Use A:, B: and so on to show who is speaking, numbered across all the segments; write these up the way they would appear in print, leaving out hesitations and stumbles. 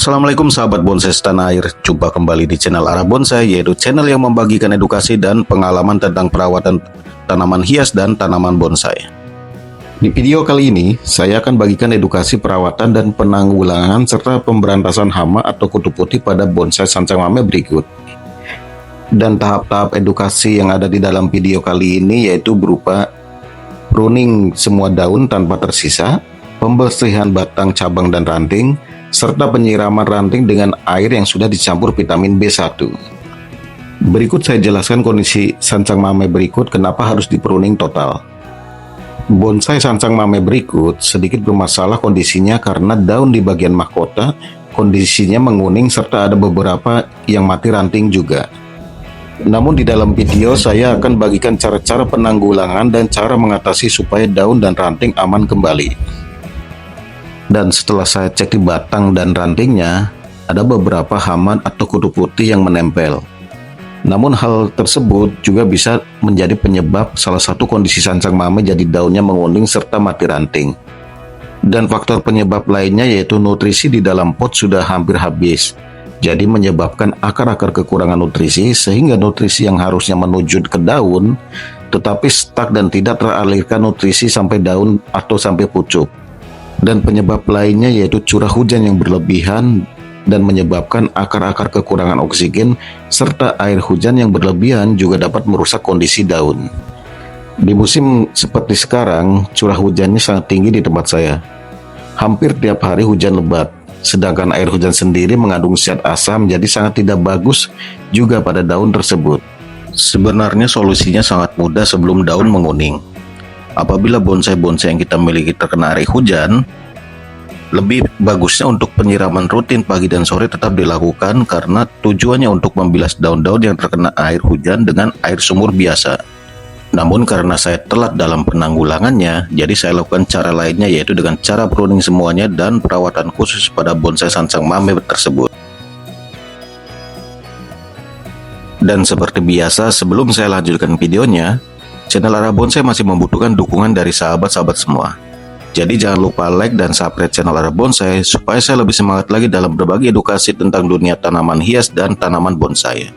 A: Assalamualaikum sahabat bonsai setanah air. Jumpa kembali di channel Arah Bonsai, yaitu channel yang membagikan edukasi dan pengalaman tentang perawatan tanaman hias dan tanaman bonsai. Di video kali ini, saya akan bagikan edukasi perawatan dan penanggulangan serta pemberantasan hama atau kutu putih pada bonsai sancang mame berikut. Dan tahap-tahap edukasi yang ada di dalam video kali ini yaitu berupa pruning semua daun tanpa tersisa, pembersihan batang, cabang, dan ranting, serta penyiraman ranting dengan air yang sudah dicampur vitamin B1. Berikut saya jelaskan kondisi sancang mame berikut kenapa harus dipruning total. Bonsai sancang mame berikut sedikit bermasalah kondisinya karena daun di bagian mahkota kondisinya menguning serta ada beberapa yang mati ranting juga. Namun di dalam video saya akan bagikan cara-cara penanggulangan dan cara mengatasi supaya daun dan ranting aman kembali. Dan setelah saya cek di batang dan rantingnya, ada beberapa hama atau kutu putih yang menempel. Namun hal tersebut juga bisa menjadi penyebab salah satu kondisi sancang mame jadi daunnya menguning serta mati ranting. Dan faktor penyebab lainnya yaitu nutrisi di dalam pot sudah hampir habis. Jadi menyebabkan akar-akar kekurangan nutrisi sehingga nutrisi yang harusnya menuju ke daun tetapi stuck dan tidak teralirkan nutrisi sampai daun atau sampai pucuk. Dan penyebab lainnya yaitu curah hujan yang berlebihan dan menyebabkan akar-akar kekurangan oksigen serta air hujan yang berlebihan juga dapat merusak kondisi daun. Di musim seperti sekarang, curah hujannya sangat tinggi di tempat saya. Hampir tiap hari hujan lebat, sedangkan air hujan sendiri mengandung zat asam jadi sangat tidak bagus juga pada daun tersebut. Sebenarnya solusinya sangat mudah sebelum daun menguning. Apabila bonsai-bonsai yang kita miliki terkena air hujan, lebih bagusnya untuk penyiraman rutin pagi dan sore tetap dilakukan karena tujuannya untuk membilas daun-daun yang terkena air hujan dengan air sumur biasa. Namun karena saya telat dalam penanggulangannya, jadi saya lakukan cara lainnya yaitu dengan cara pruning semuanya dan perawatan khusus pada bonsai sancang mame tersebut. Dan seperti biasa, sebelum saya lanjutkan videonya, channel Arah Bonsai masih membutuhkan dukungan dari sahabat-sahabat semua. Jadi jangan lupa like dan subscribe channel Arah Bonsai supaya saya lebih semangat lagi dalam berbagi edukasi tentang dunia tanaman hias dan tanaman bonsai.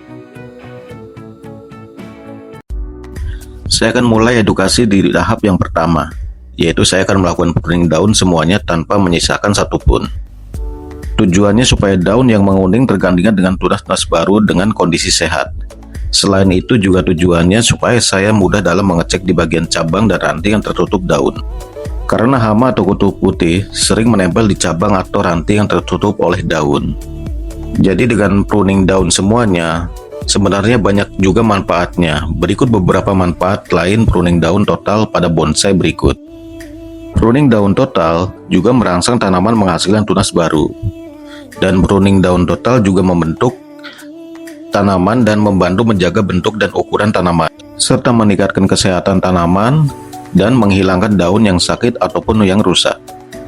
A: Saya akan mulai edukasi di tahap yang pertama, yaitu saya akan melakukan pruning daun semuanya tanpa menyisakan satupun. Tujuannya supaya daun yang menguning tergantikan dengan tunas-tunas baru dengan kondisi sehat. Selain itu juga tujuannya supaya saya mudah dalam mengecek di bagian cabang dan ranting yang tertutup daun. Karena hama atau kutu putih sering menempel di cabang atau ranting yang tertutup oleh daun. Jadi dengan pruning daun semuanya, sebenarnya banyak juga manfaatnya. Berikut beberapa manfaat lain pruning daun total pada bonsai berikut. Pruning daun total juga merangsang tanaman menghasilkan tunas baru. Dan pruning daun total juga membentuk tanaman dan membantu menjaga bentuk dan ukuran tanaman, serta meningkatkan kesehatan tanaman dan menghilangkan daun yang sakit ataupun yang rusak.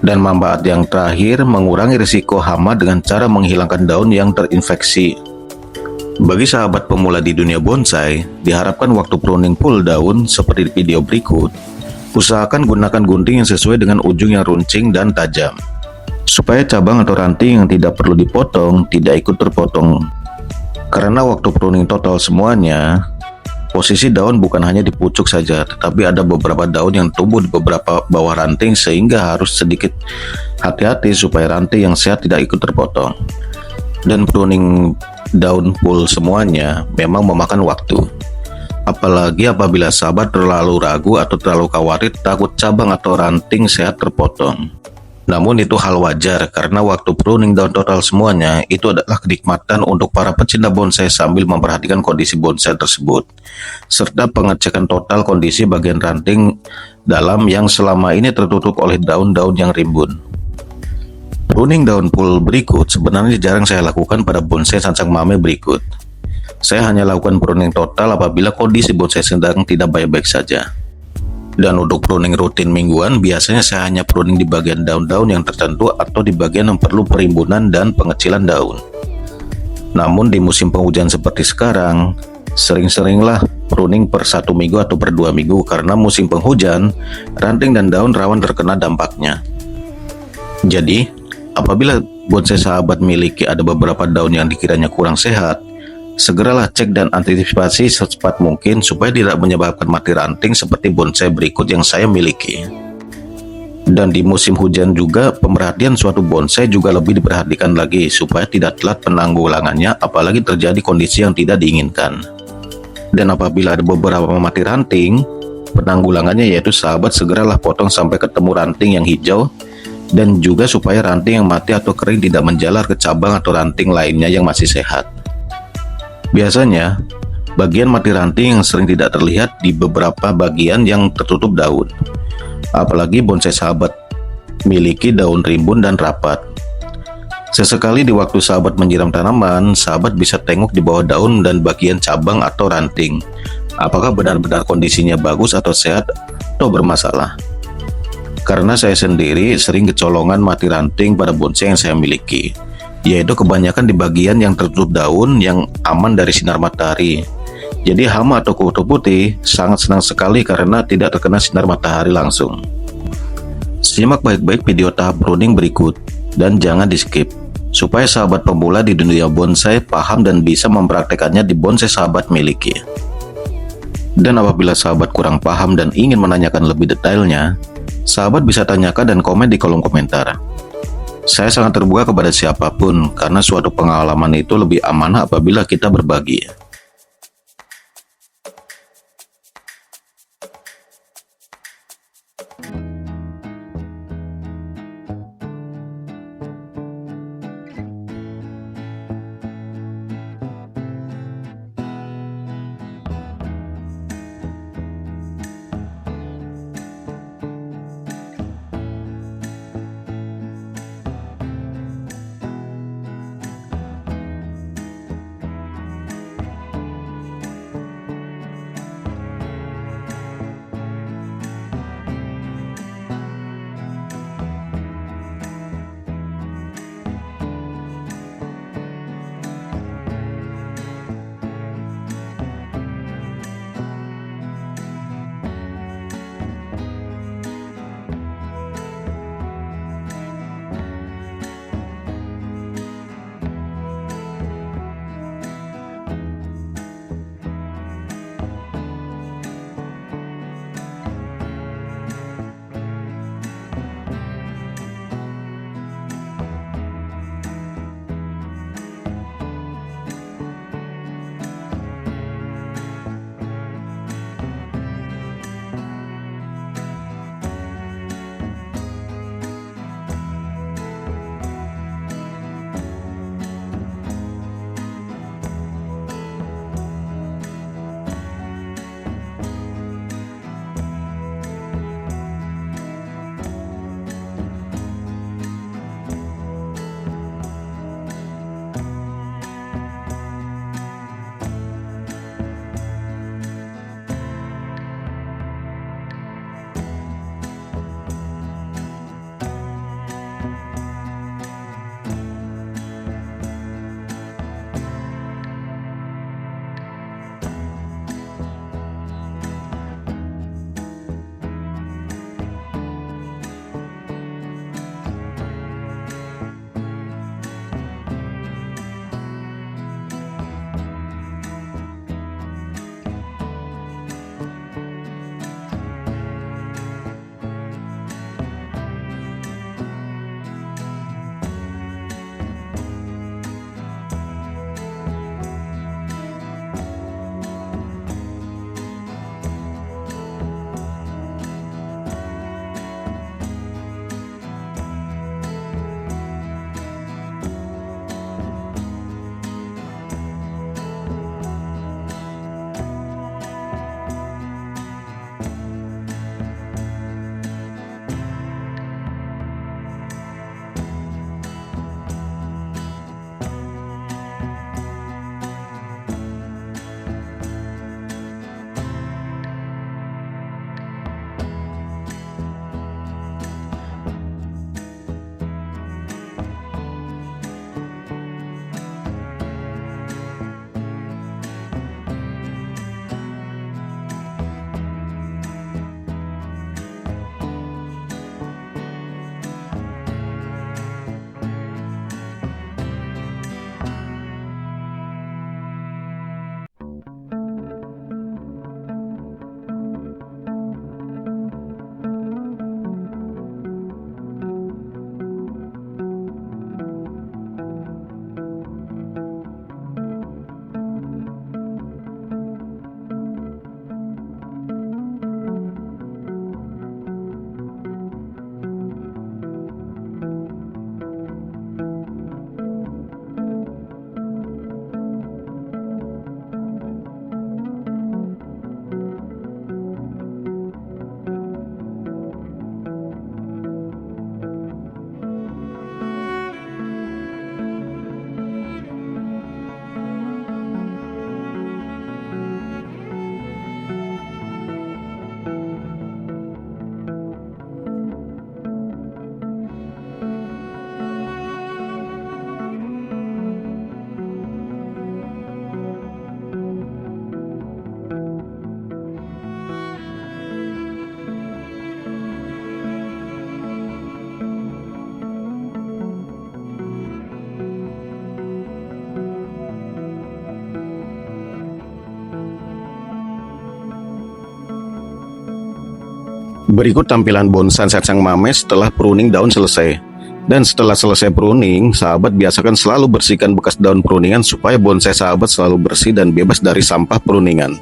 A: Dan manfaat yang terakhir, mengurangi risiko hama dengan cara menghilangkan daun yang terinfeksi. Bagi sahabat pemula di dunia bonsai, diharapkan waktu pruning full daun seperti di video berikut, usahakan gunakan gunting yang sesuai dengan ujung yang runcing dan tajam, supaya cabang atau ranting yang tidak perlu dipotong tidak ikut terpotong. Karena waktu pruning total semuanya, posisi daun bukan hanya di pucuk saja, tetapi ada beberapa daun yang tumbuh di beberapa bawah ranting sehingga harus sedikit hati-hati supaya ranting yang sehat tidak ikut terpotong. Dan pruning daun full semuanya memang memakan waktu. Apalagi apabila sahabat terlalu ragu atau terlalu khawatir takut cabang atau ranting sehat terpotong. Namun itu hal wajar karena waktu pruning daun total semuanya itu adalah kenikmatan untuk para pecinta bonsai sambil memperhatikan kondisi bonsai tersebut serta pengecekan total kondisi bagian ranting dalam yang selama ini tertutup oleh daun-daun yang rimbun. Pruning daun full berikut sebenarnya jarang saya lakukan pada bonsai sancang mame berikut. Saya hanya lakukan pruning total apabila kondisi bonsai sedang tidak baik-baik saja. Dan untuk pruning rutin mingguan, biasanya saya hanya pruning di bagian daun-daun yang tertentu atau di bagian yang perlu perimbunan dan pengecilan daun. Namun di musim penghujan seperti sekarang, sering-seringlah pruning per 1 minggu atau per 2 minggu karena musim penghujan, ranting dan daun rawan terkena dampaknya. Jadi, apabila bonsai sahabat miliki ada beberapa daun yang dikiranya kurang sehat, segeralah cek dan antisipasi secepat mungkin supaya tidak menyebabkan mati ranting seperti bonsai berikut yang saya miliki. Dan di musim hujan juga, pemerhatian suatu bonsai juga lebih diperhatikan lagi supaya tidak telat penanggulangannya apalagi terjadi kondisi yang tidak diinginkan. Dan apabila ada beberapa mati ranting, penanggulangannya yaitu sahabat segeralah potong sampai ketemu ranting yang hijau, dan juga supaya ranting yang mati atau kering tidak menjalar ke cabang atau ranting lainnya yang masih sehat. Biasanya, bagian mati ranting yang sering tidak terlihat di beberapa bagian yang tertutup daun. Apalagi bonsai sahabat miliki daun rimbun dan rapat. Sesekali di waktu sahabat menyiram tanaman, sahabat bisa tengok di bawah daun dan bagian cabang atau ranting. Apakah benar-benar kondisinya bagus atau sehat atau bermasalah? Karena saya sendiri sering kecolongan mati ranting pada bonsai yang saya miliki, yaitu kebanyakan di bagian yang tertutup daun yang aman dari sinar matahari. Jadi hama atau kutu putih sangat senang sekali karena tidak terkena sinar matahari langsung. Simak baik-baik video tahap pruning berikut dan jangan di skip, supaya sahabat pemula di dunia bonsai paham dan bisa mempraktekannya di bonsai sahabat miliki. Dan apabila sahabat kurang paham dan ingin menanyakan lebih detailnya, sahabat bisa tanyakan dan komen di kolom komentar. Saya sangat terbuka kepada siapapun karena suatu pengalaman itu lebih amanah apabila kita berbagi. Berikut tampilan bonsai sansang mame setelah pruning daun selesai. Dan setelah selesai pruning, sahabat biasakan selalu bersihkan bekas daun pruningan supaya bonsai sahabat selalu bersih dan bebas dari sampah pruningan.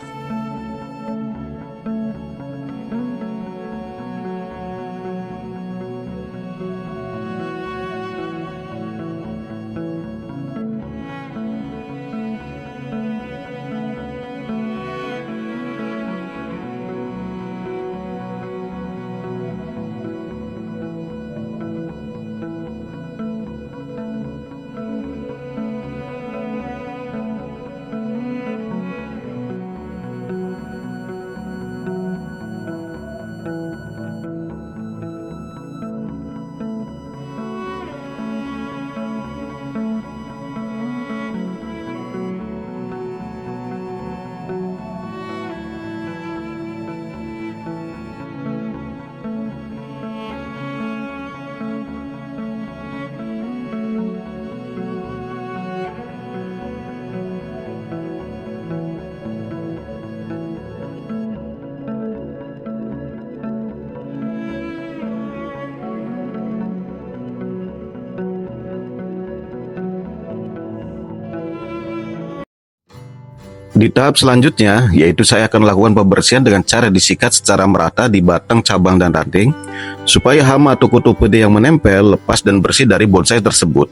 A: Di tahap selanjutnya, yaitu saya akan lakukan pembersihan dengan cara disikat secara merata di batang, cabang, dan ranting, supaya hama atau kutu putih yang menempel lepas dan bersih dari bonsai tersebut.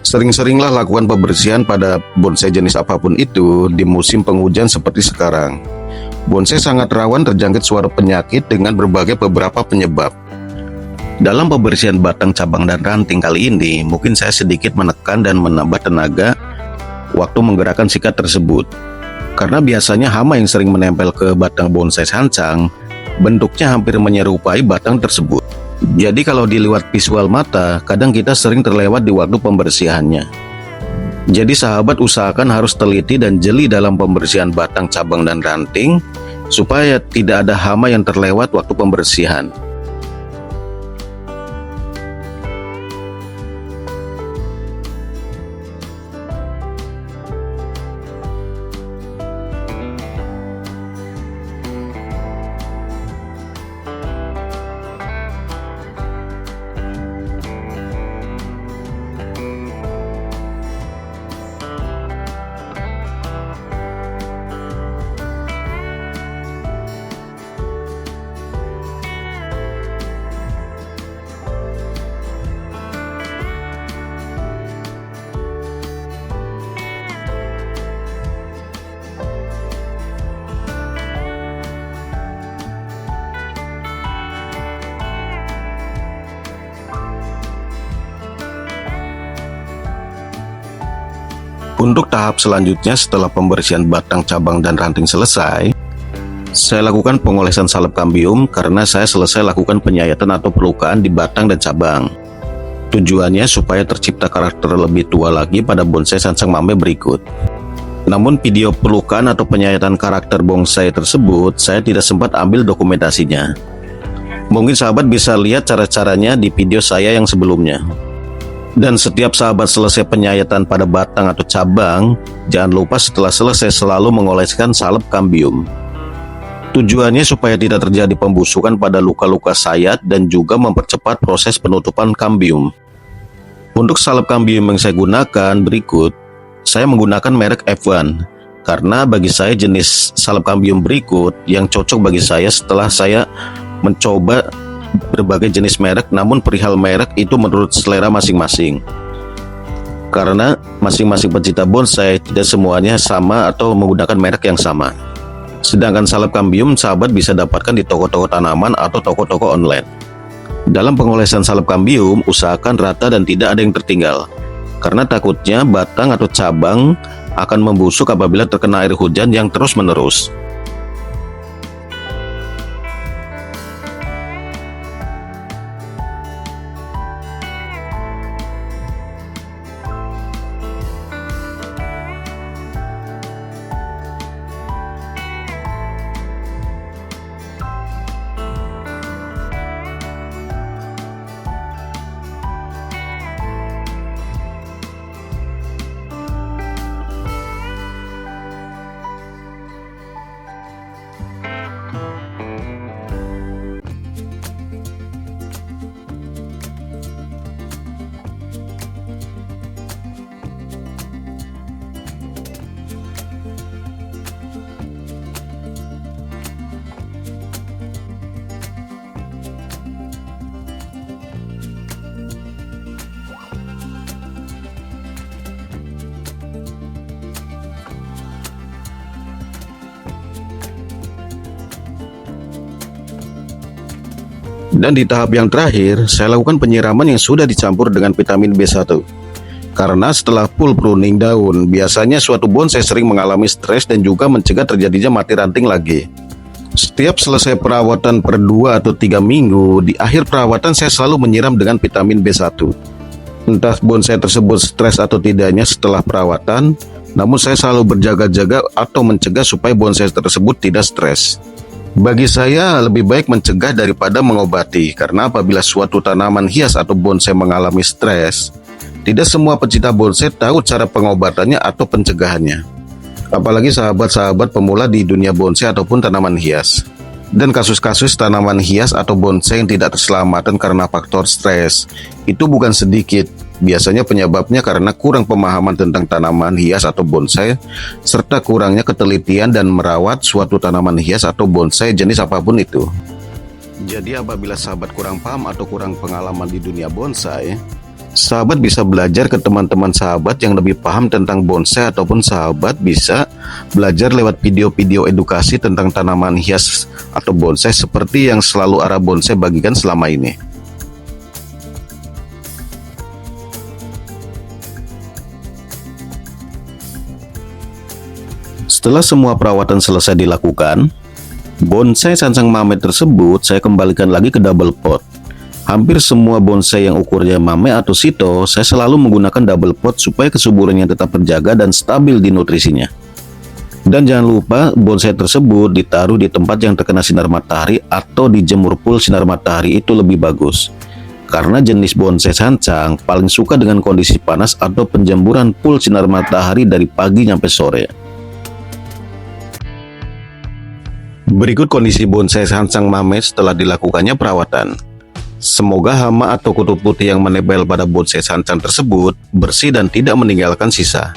A: Sering-seringlah lakukan pembersihan pada bonsai jenis apapun itu di musim penghujan seperti sekarang. Bonsai sangat rawan terjangkit suatu penyakit dengan beberapa penyebab. Dalam pembersihan batang, cabang, dan ranting kali ini, mungkin saya sedikit menekan dan menambah tenaga waktu menggerakkan sikat tersebut. Karena biasanya hama yang sering menempel ke batang bonsai sansang bentuknya hampir menyerupai batang tersebut. Jadi kalau dilihat visual mata, kadang kita sering terlewat di waktu pembersihannya. Jadi sahabat usahakan harus teliti dan jeli dalam pembersihan batang, cabang, dan ranting supaya tidak ada hama yang terlewat waktu pembersihan. Untuk tahap selanjutnya setelah pembersihan batang, cabang, dan ranting selesai, saya lakukan pengolesan salep kambium karena saya selesai lakukan penyayatan atau pelukaan di batang dan cabang. Tujuannya supaya tercipta karakter lebih tua lagi pada bonsai sansang mame berikut. Namun video pelukan atau penyayatan karakter bonsai tersebut saya tidak sempat ambil dokumentasinya. Mungkin sahabat bisa lihat cara-caranya di video saya yang sebelumnya. Dan setiap sahabat selesai penyayatan pada batang atau cabang, jangan lupa setelah selesai selalu mengoleskan salep kambium. Tujuannya supaya tidak terjadi pembusukan pada luka-luka sayat dan juga mempercepat proses penutupan kambium. Untuk salep kambium yang saya gunakan berikut, saya menggunakan merek F1 karena bagi saya jenis salep kambium berikut yang cocok bagi saya setelah saya mencoba berbagai jenis merek, namun perihal merek itu menurut selera masing-masing. Karena masing-masing pecinta bonsai tidak semuanya sama atau menggunakan merek yang sama. Sedangkan salep kambium sahabat bisa dapatkan di toko-toko tanaman atau toko-toko online. Dalam pengolesan salep kambium, usahakan rata dan tidak ada yang tertinggal. Karena takutnya batang atau cabang akan membusuk apabila terkena air hujan yang terus-menerus. Dan di tahap yang terakhir, saya lakukan penyiraman yang sudah dicampur dengan vitamin B1. Karena setelah full pruning daun, biasanya suatu bonsai sering mengalami stres dan juga mencegah terjadinya mati ranting lagi. Setiap selesai perawatan per 2 atau 3 minggu, di akhir perawatan saya selalu menyiram dengan vitamin B1. Entah bonsai tersebut stres atau tidaknya setelah perawatan, namun saya selalu berjaga-jaga atau mencegah supaya bonsai tersebut tidak stres. Bagi saya, lebih baik mencegah daripada mengobati, karena apabila suatu tanaman hias atau bonsai mengalami stres, tidak semua pecinta bonsai tahu cara pengobatannya atau pencegahannya. Apalagi sahabat-sahabat pemula di dunia bonsai ataupun tanaman hias. Dan kasus-kasus tanaman hias atau bonsai yang tidak terselamatkan karena faktor stres, itu bukan sedikit. Biasanya penyebabnya karena kurang pemahaman tentang tanaman hias atau bonsai, serta kurangnya ketelitian dan merawat suatu tanaman hias atau bonsai jenis apapun itu. Jadi apabila sahabat kurang paham atau kurang pengalaman di dunia bonsai, sahabat bisa belajar ke teman-teman sahabat yang lebih paham tentang bonsai, ataupun sahabat bisa belajar lewat video-video edukasi tentang tanaman hias atau bonsai seperti yang selalu Ara Bonsai bagikan selama ini. Setelah semua perawatan selesai dilakukan, bonsai sansang mame tersebut saya kembalikan lagi ke double pot. Hampir semua bonsai yang ukurnya mame atau sito, saya selalu menggunakan double pot supaya kesuburannya tetap terjaga dan stabil di nutrisinya. Dan jangan lupa bonsai tersebut ditaruh di tempat yang terkena sinar matahari atau dijemur full sinar matahari, itu lebih bagus. Karena jenis bonsai sansang paling suka dengan kondisi panas atau penjemburan full sinar matahari dari pagi sampai sore. Berikut kondisi bonsai sansang mame setelah dilakukannya perawatan. Semoga hama atau kutu putih yang menempel pada bonsai sansang tersebut bersih dan tidak meninggalkan sisa.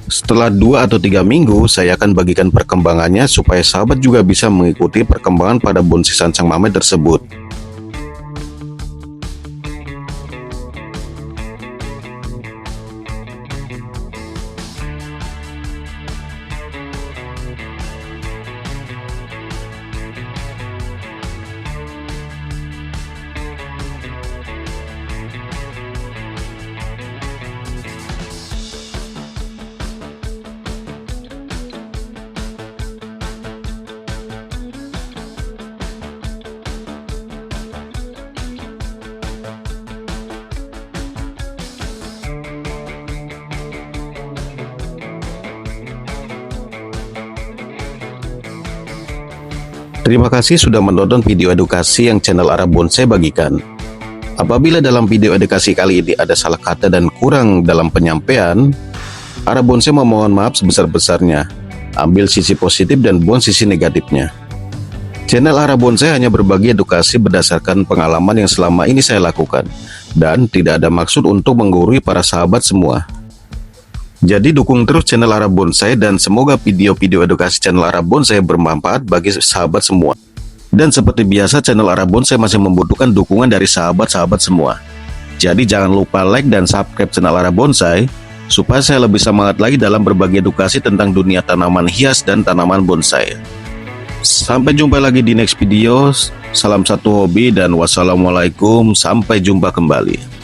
A: Setelah 2 atau 3 minggu, saya akan bagikan perkembangannya supaya sahabat juga bisa mengikuti perkembangan pada bonsai sansang mame tersebut. Terima kasih sudah menonton video edukasi yang channel Ara Bonsai bagikan. Apabila dalam video edukasi kali ini ada salah kata dan kurang dalam penyampaian, Ara Bonsai memohon maaf sebesar-besarnya. Ambil sisi positif dan buang sisi negatifnya. Channel Ara Bonsai hanya berbagi edukasi berdasarkan pengalaman yang selama ini saya lakukan, dan tidak ada maksud untuk menggurui para sahabat semua. Jadi dukung terus channel Ara Bonsai dan semoga video-video edukasi channel Ara Bonsai bermanfaat bagi sahabat semua. Dan seperti biasa channel Ara Bonsai masih membutuhkan dukungan dari sahabat-sahabat semua. Jadi jangan lupa like dan subscribe channel Ara Bonsai supaya saya lebih semangat lagi dalam berbagi edukasi tentang dunia tanaman hias dan tanaman bonsai. Sampai jumpa lagi di next video. Salam satu hobi dan wassalamualaikum, sampai jumpa kembali.